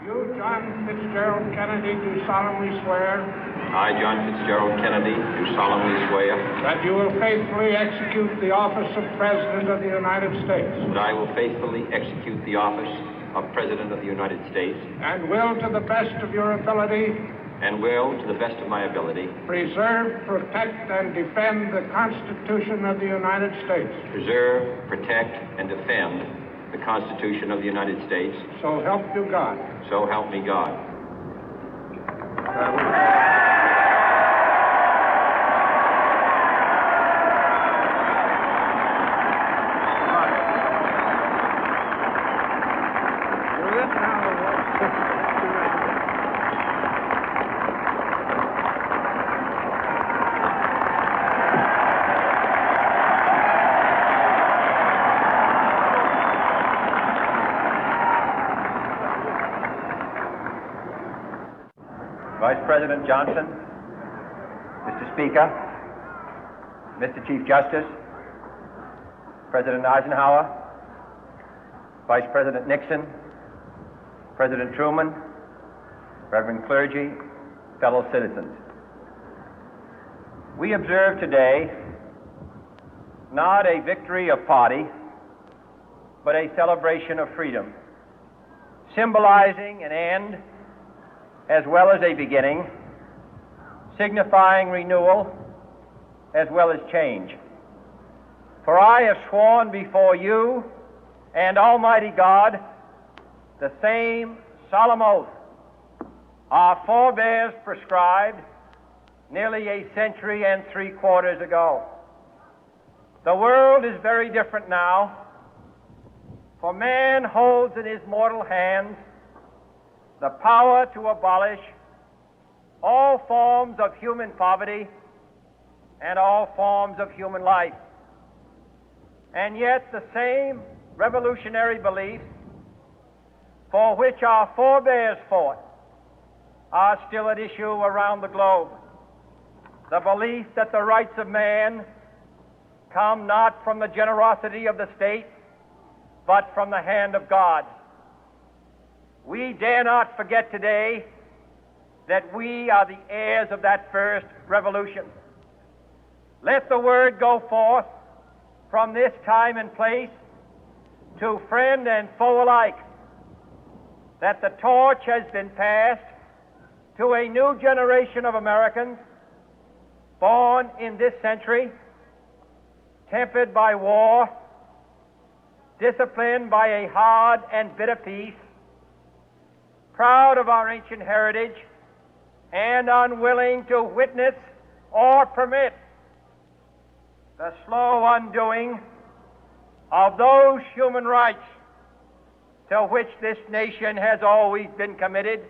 You, John Fitzgerald Kennedy, do solemnly swear I, John Fitzgerald Kennedy, do solemnly swear that you will faithfully execute the office of President of the United States that I will faithfully execute the office of President of the United States and will, to the best of your ability, and will, to the best of my ability, preserve, protect, and defend the Constitution of the United States. preserve, protect, and defend the Constitution of the United States. So help you God. So help me God. Vice President Johnson, Mr. Speaker, Mr. Chief Justice, President Eisenhower, Vice President Nixon, President Truman, Reverend clergy, fellow citizens. We observe today not a victory of party, but a celebration of freedom, symbolizing an end as well as a beginning, signifying renewal as well as change. For I have sworn before you and Almighty God the same solemn oath our forebears prescribed nearly a century and 3/4 ago. The world is very different now, for man holds in his mortal hands the power to abolish all forms of human poverty and all forms of human life. And yet the same revolutionary beliefs for which our forebears fought are still at issue around the globe. The belief that the rights of man come not from the generosity of the state, but from the hand of God. We dare not forget today that we are the heirs of that first revolution. Let the word go forth from this time and place to friend and foe alike that the torch has been passed to a new generation of Americans born in this century, tempered by war, disciplined by a hard and bitter peace, proud of our ancient heritage, and unwilling to witness or permit the slow undoing of those human rights to which this nation has always been committed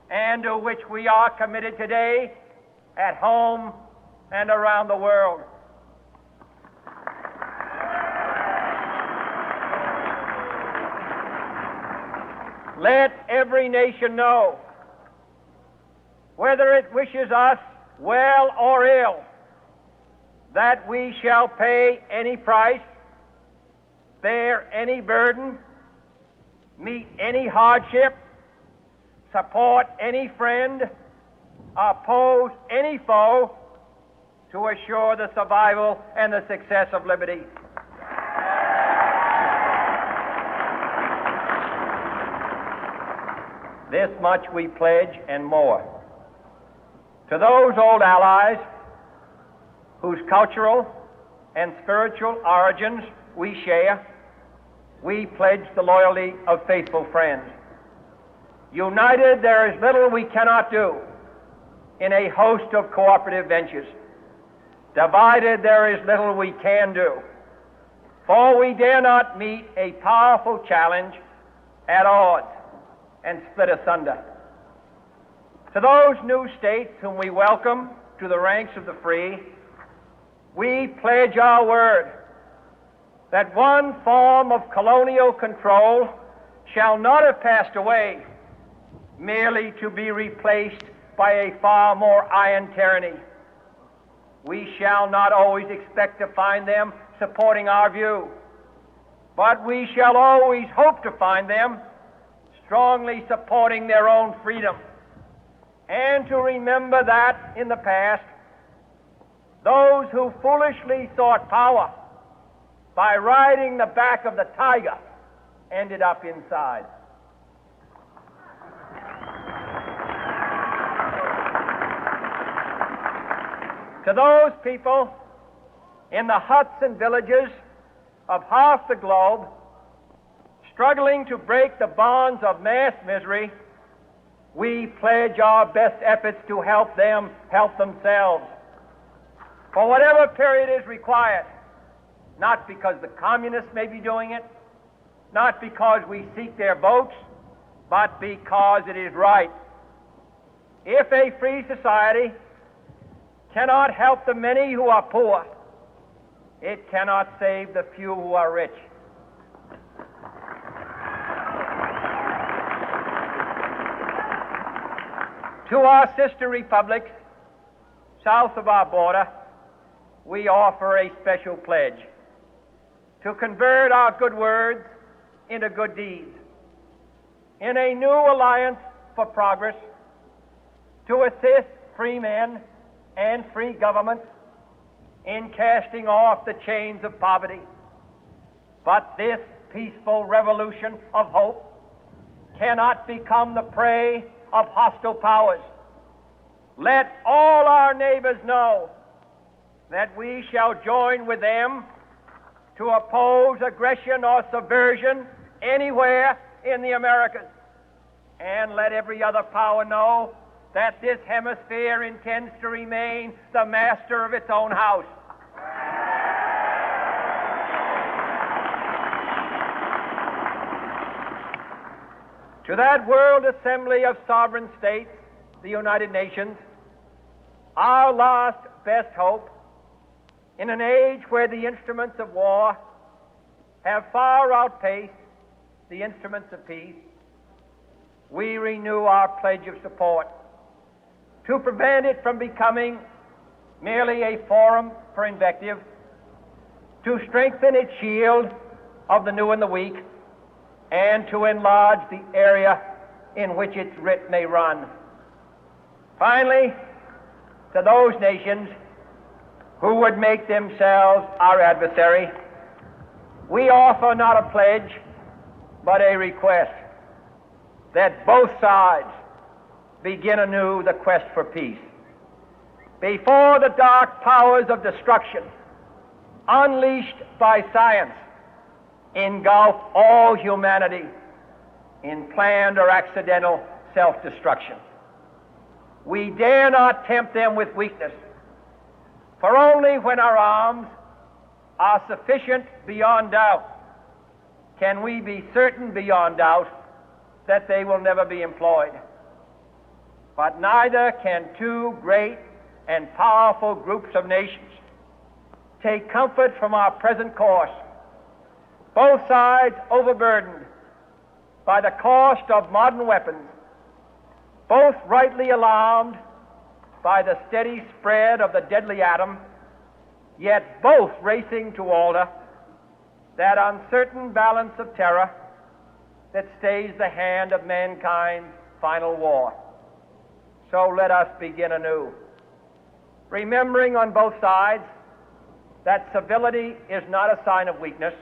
and to which we are committed today at home and around the world. Let every nation know, whether it wishes us well or ill, that we shall pay any price, bear any burden, meet any hardship, support any friend, oppose any foe to assure the survival and the success of liberty. This much we pledge and more. To those old allies whose cultural and spiritual origins we share, we pledge the loyalty of faithful friends. United, there is little we cannot do in a host of cooperative ventures. Divided, there is little we can do, for we dare not meet a powerful challenge at odds and split asunder. To those new states whom we welcome to the ranks of the free, we pledge our word that one form of colonial control shall not have passed away, merely to be replaced by a far more iron tyranny. We shall not always expect to find them supporting our view, but we shall always hope to find them strongly supporting their own freedom, and to remember that in the past, those who foolishly sought power by riding the back of the tiger ended up inside. To those people in the huts and villages of half the globe struggling to break the bonds of mass misery, we pledge our best efforts to help them help themselves for whatever period is required, not because the communists may be doing it, not because we seek their votes, but because it is right. If a free society cannot help the many who are poor, it cannot save the few who are rich. To our sister republics south of our border, we offer a special pledge to convert our good words into good deeds, in a new alliance for progress, to assist free men and free governments in casting off the chains of poverty. But this peaceful revolution of hope cannot become the prey of hostile powers. Let all our neighbors know that we shall join with them to oppose aggression or subversion anywhere in the Americas. And let every other power know that this hemisphere intends to remain the master of its own house. To that World Assembly of Sovereign States, the United Nations, our last best hope, in an age where the instruments of war have far outpaced the instruments of peace, we renew our pledge of support to prevent it from becoming merely a forum for invective, to strengthen its shield of the new and the weak, and to enlarge the area in which its writ may run. Finally, to those nations who would make themselves our adversary, we offer not a pledge, but a request that both sides begin anew the quest for peace. Before the dark powers of destruction, unleashed by science, engulf all humanity in planned or accidental self-destruction, we dare not tempt them with weakness, for only when our arms are sufficient beyond doubt can we be certain beyond doubt that they will never be employed. But neither can two great and powerful groups of nations take comfort from our present course, both sides overburdened by the cost of modern weapons, both rightly alarmed by the steady spread of the deadly atom, yet both racing to alter that uncertain balance of terror that stays the hand of mankind's final war. So let us begin anew, remembering on both sides that civility is not a sign of weakness,